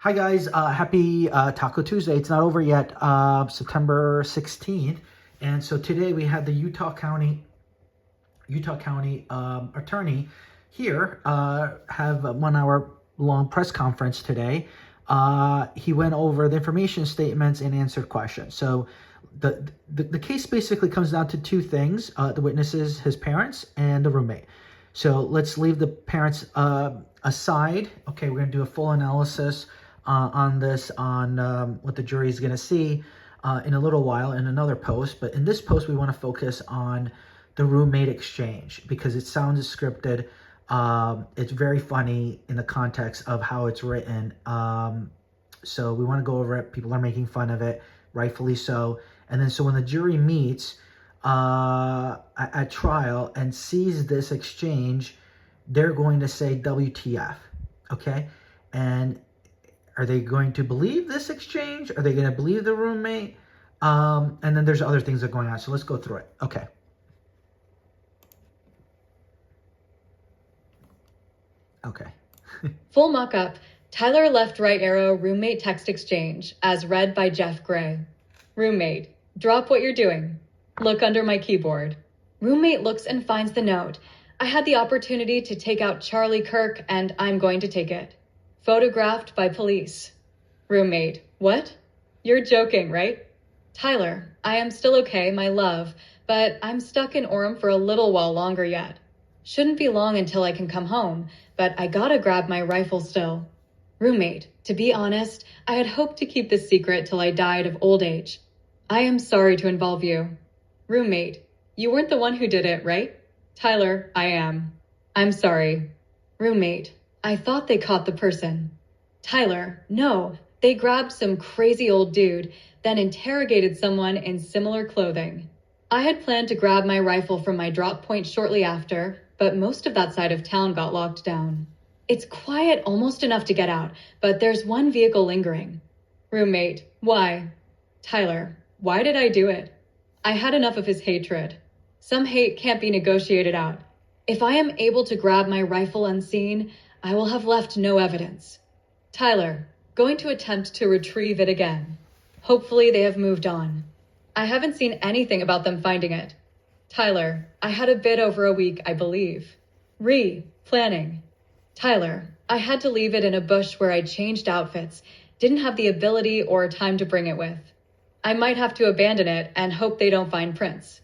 Hi guys, happy Taco Tuesday. It's not over yet, September 16th. And so today we had the Utah County attorney here have a 1 hour long press conference today. He went over the information statements and answered questions. So the case basically comes down to two things: the witnesses, his parents, and the roommate. So let's leave the parents aside. Okay, we're gonna do a full analysis on this, on what the jury is gonna see in a little while in another post. But in this post, we want to focus on the roommate exchange because it sounds scripted. It's very funny in the context of how it's written. So we want to go over it. People are making fun of it, rightfully so. And then so when the jury meets at trial and sees this exchange, they're going to say WTF, okay? And are they going to believe this exchange? Are they going to believe the roommate? And then there's other things that are going on. So let's go through it. Okay. Okay. Full mock-up, Tyler left right arrow roommate text exchange, as read by Jeff Gray. Roommate, drop what you're doing. Look under my keyboard. Roommate looks and finds the note. I had the opportunity to take out Charlie Kirk, and I'm going to take it. Photographed by police. Roommate, what? You're joking, right? Tyler, I am still okay, my love, but I'm stuck in Orem for a little while longer yet. Shouldn't be long until I can come home, but I gotta grab my rifle still. Roommate, to be honest, I had hoped to keep this secret till I died of old age. I am sorry to involve you. Roommate, you weren't the one who did it, right? Tyler, I am. I'm sorry. Roommate, I thought they caught the person. Tyler, no, they grabbed some crazy old dude, then interrogated someone in similar clothing. I had planned to grab my rifle from my drop point shortly after, but most of that side of town got locked down. It's quiet almost enough to get out, but there's one vehicle lingering. Roommate, why? Tyler, why did I do it? I had enough of his hatred. Some hate can't be negotiated out. If I am able to grab my rifle unseen, I will have left no evidence. Tyler, going to attempt to retrieve it again. Hopefully they have moved on. I haven't seen anything about them finding it. Tyler, I had a bit over a week, I believe. Planning. Tyler, I had to leave it in a bush where I changed outfits, didn't have the ability or time to bring it with. I might have to abandon it and hope they don't find prints.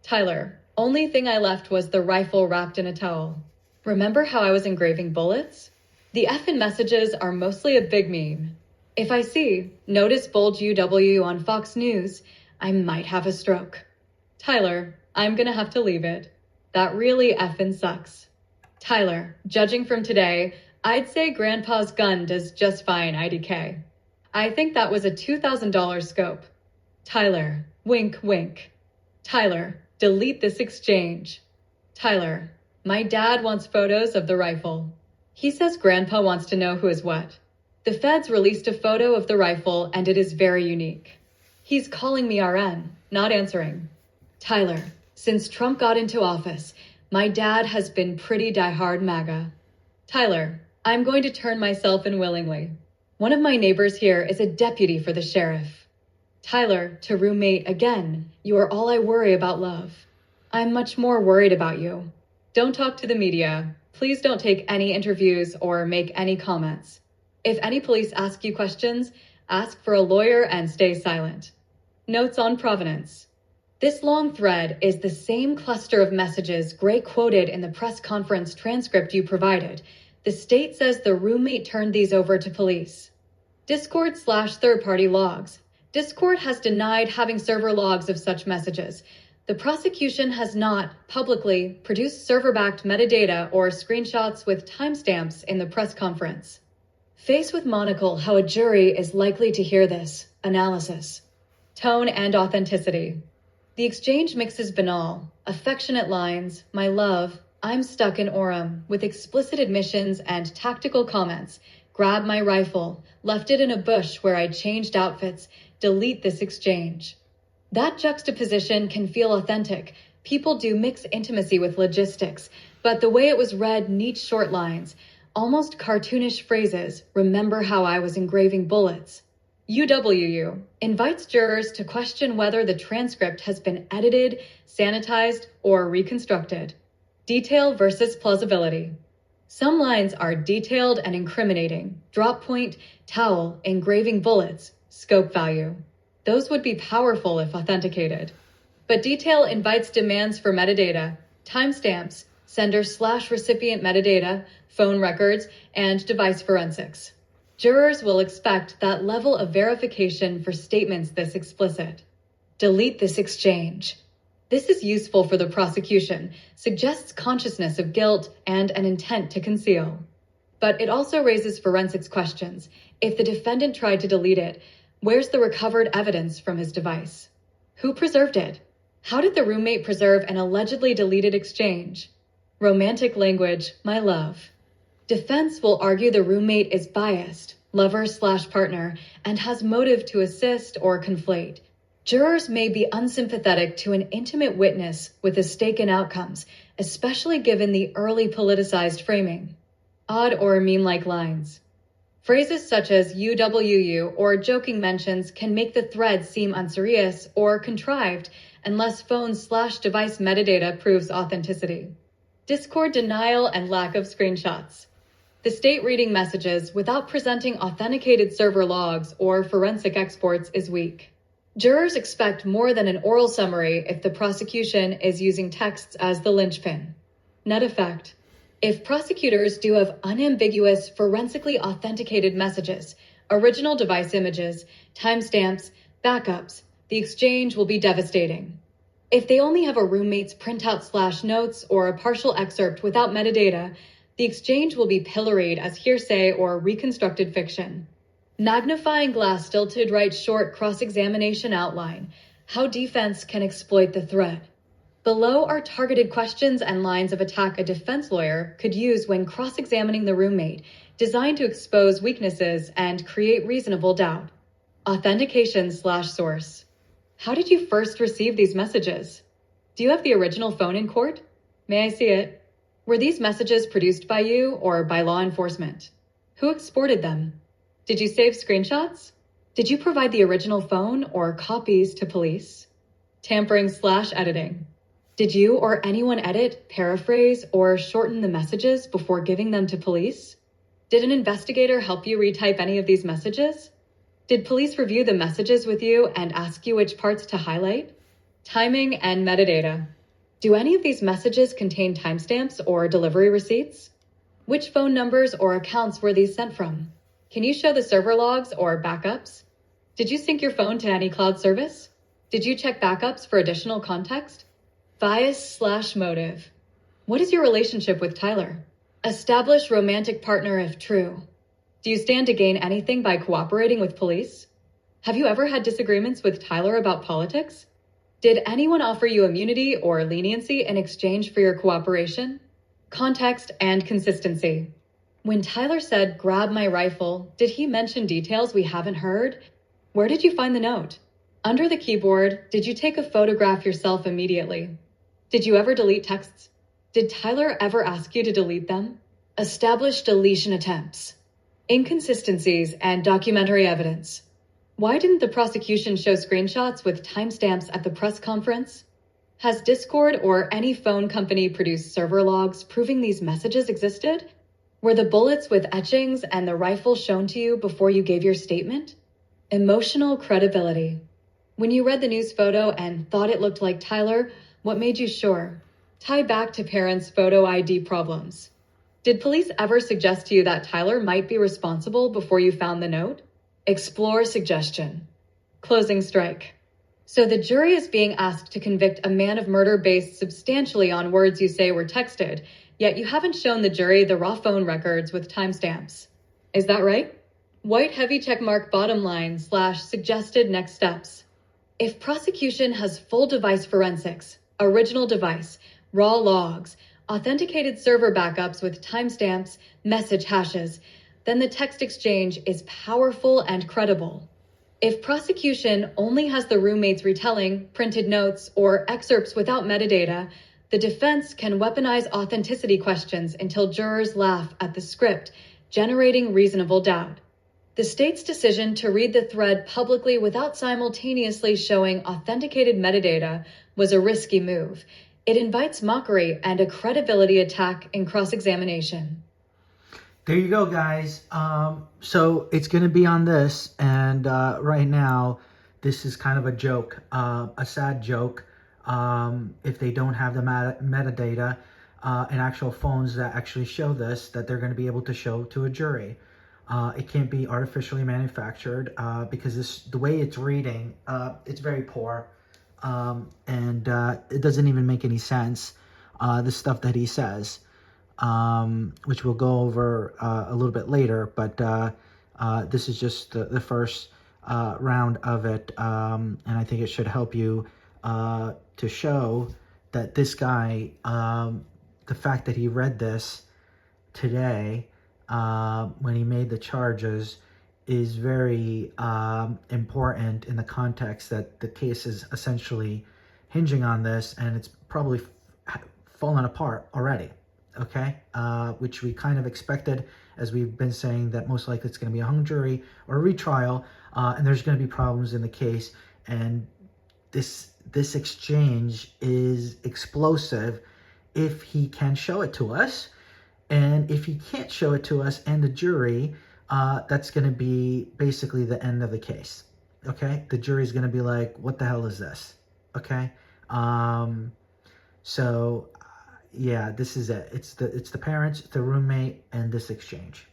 Tyler, only thing I left was the rifle wrapped in a towel. Remember how I was engraving bullets? The effing messages are mostly a big meme. If I see, notice bold UW on Fox News, I might have a stroke. Tyler, I'm gonna have to leave it. That really effing sucks. Tyler, judging from today, I'd say Grandpa's gun does just fine IDK. I think that was a $2,000 scope. Tyler, wink, wink. Tyler, delete this exchange. Tyler, my dad wants photos of the rifle. He says Grandpa wants to know who is what. The feds released a photo of the rifle and it is very unique. He's calling me RN, not answering. Tyler, since Trump got into office, my dad has been pretty diehard MAGA. Tyler, I'm going to turn myself in willingly. One of my neighbors here is a deputy for the sheriff. Tyler, to roommate again, you are all I worry about, love. I'm much more worried about you. Don't talk to the media. Please don't take any interviews or make any comments. If any police ask you questions, ask for a lawyer and stay silent. Notes on provenance. This long thread is the same cluster of messages Gray quoted in the press conference transcript you provided. The state says the roommate turned these over to police. Discord/third-party logs. Discord has denied having server logs of such messages. The prosecution has not, publicly, produced server-backed metadata or screenshots with timestamps in the press conference. Face with monocle how a jury is likely to hear this. Analysis. Tone and authenticity. The exchange mixes banal, affectionate lines, my love, I'm stuck in Orem, with explicit admissions and tactical comments. Grab my rifle, left it in a bush where I changed outfits, delete this exchange. That juxtaposition can feel authentic. People do mix intimacy with logistics, but the way it was read neat short lines. almost cartoonish phrases, "Remember how I was engraving bullets." UWU invites jurors to question whether the transcript has been edited, sanitized, or reconstructed. Detail versus plausibility. Some lines are detailed and incriminating. Drop point, towel, engraving bullets, scope value. Those would be powerful if authenticated. But detail invites demands for metadata, timestamps, sender/recipient metadata, phone records, and device forensics. Jurors will expect that level of verification for statements this explicit. Delete this exchange. This is useful for the prosecution, suggests consciousness of guilt and an intent to conceal. But it also raises forensics questions. If the defendant tried to delete it, where's the recovered evidence from his device? Who preserved it? How did the roommate preserve an allegedly deleted exchange? Romantic language, my love. Defense will argue the roommate is biased, lover/partner, and has motive to assist or conflate. Jurors may be unsympathetic to an intimate witness with a stake in outcomes, especially given the early politicized framing. Odd or meme-like lines. Phrases such as UWU or joking mentions can make the thread seem unserious or contrived unless phone/device metadata proves authenticity. Discord denial and lack of screenshots. The state reading messages without presenting authenticated server logs or forensic exports is weak. Jurors expect more than an oral summary if the prosecution is using texts as the linchpin. Net effect. If prosecutors do have unambiguous, forensically authenticated messages, original device images, timestamps, backups, the exchange will be devastating. If they only have a roommate's printout/notes or a partial excerpt without metadata, the exchange will be pilloried as hearsay or reconstructed fiction. Magnifying glass stilted right short cross-examination outline, how defense can exploit the threat. Below are targeted questions and lines of attack a defense lawyer could use when cross-examining the roommate, designed to expose weaknesses and create reasonable doubt. Authentication/source. How did you first receive these messages? Do you have the original phone in court? May I see it? Were these messages produced by you or by law enforcement? Who exported them? Did you save screenshots? Did you provide the original phone or copies to police? Tampering/editing. Did you or anyone edit, paraphrase, or shorten the messages before giving them to police? Did an investigator help you retype any of these messages? Did police review the messages with you and ask you which parts to highlight? Timing and metadata. Do any of these messages contain timestamps or delivery receipts? Which phone numbers or accounts were these sent from? Can you show the server logs or backups? Did you sync your phone to any cloud service? Did you check backups for additional context? Bias/motive. What is your relationship with Tyler? Establish romantic partner if true. Do you stand to gain anything by cooperating with police? Have you ever had disagreements with Tyler about politics? Did anyone offer you immunity or leniency in exchange for your cooperation? Context and consistency. When Tyler said, "Grab my rifle," did he mention details we haven't heard? Where did you find the note? Under the keyboard, did you take a photograph yourself immediately? Did you ever delete texts? Did Tyler ever ask you to delete them? Establish deletion attempts. Inconsistencies and documentary evidence. Why didn't the prosecution show screenshots with timestamps at the press conference? Has Discord or any phone company produced server logs proving these messages existed? Were the bullets with etchings and the rifle shown to you before you gave your statement? Emotional credibility. When you read the news photo and thought it looked like Tyler, what made you sure? Tie back to parents' photo ID problems. Did police ever suggest to you that Tyler might be responsible before you found the note? Explore suggestion. Closing strike. So the jury is being asked to convict a man of murder based substantially on words you say were texted, yet you haven't shown the jury the raw phone records with timestamps. Is that right? White heavy checkmark bottom line / suggested next steps. If prosecution has full device forensics, original device, raw logs, authenticated server backups with timestamps, message hashes, then the text exchange is powerful and credible. If prosecution only has the roommate's retelling, printed notes, or excerpts without metadata, the defense can weaponize authenticity questions until jurors laugh at the script, generating reasonable doubt. The state's decision to read the thread publicly without simultaneously showing authenticated metadata was a risky move. It invites mockery and a credibility attack in cross-examination. There you go, guys. So it's going to be on this, and right now, this is kind of a joke, a sad joke. If they don't have the metadata and actual phones that actually show this, that they're going to be able to show to a jury. It can't be artificially manufactured because the way it's reading, it's very poor, and it doesn't even make any sense. The stuff that he says. Which we'll go over a little bit later, but this is just the first round of it, and I think it should help you to show that this guy, the fact that he read this today when he made the charges is very important in the context that the case is essentially hinging on this, and it's probably fallen apart already. Okay, which we kind of expected, as we've been saying, that most likely it's going to be a hung jury or a retrial, and there's going to be problems in the case. And this exchange is explosive if he can show it to us, and if he can't show it to us and the jury, that's going to be basically the end of the case. Okay, the jury's going to be like, "What the hell is this?" Okay, so. Yeah, this is it. It's the parents, the roommate, and this exchange.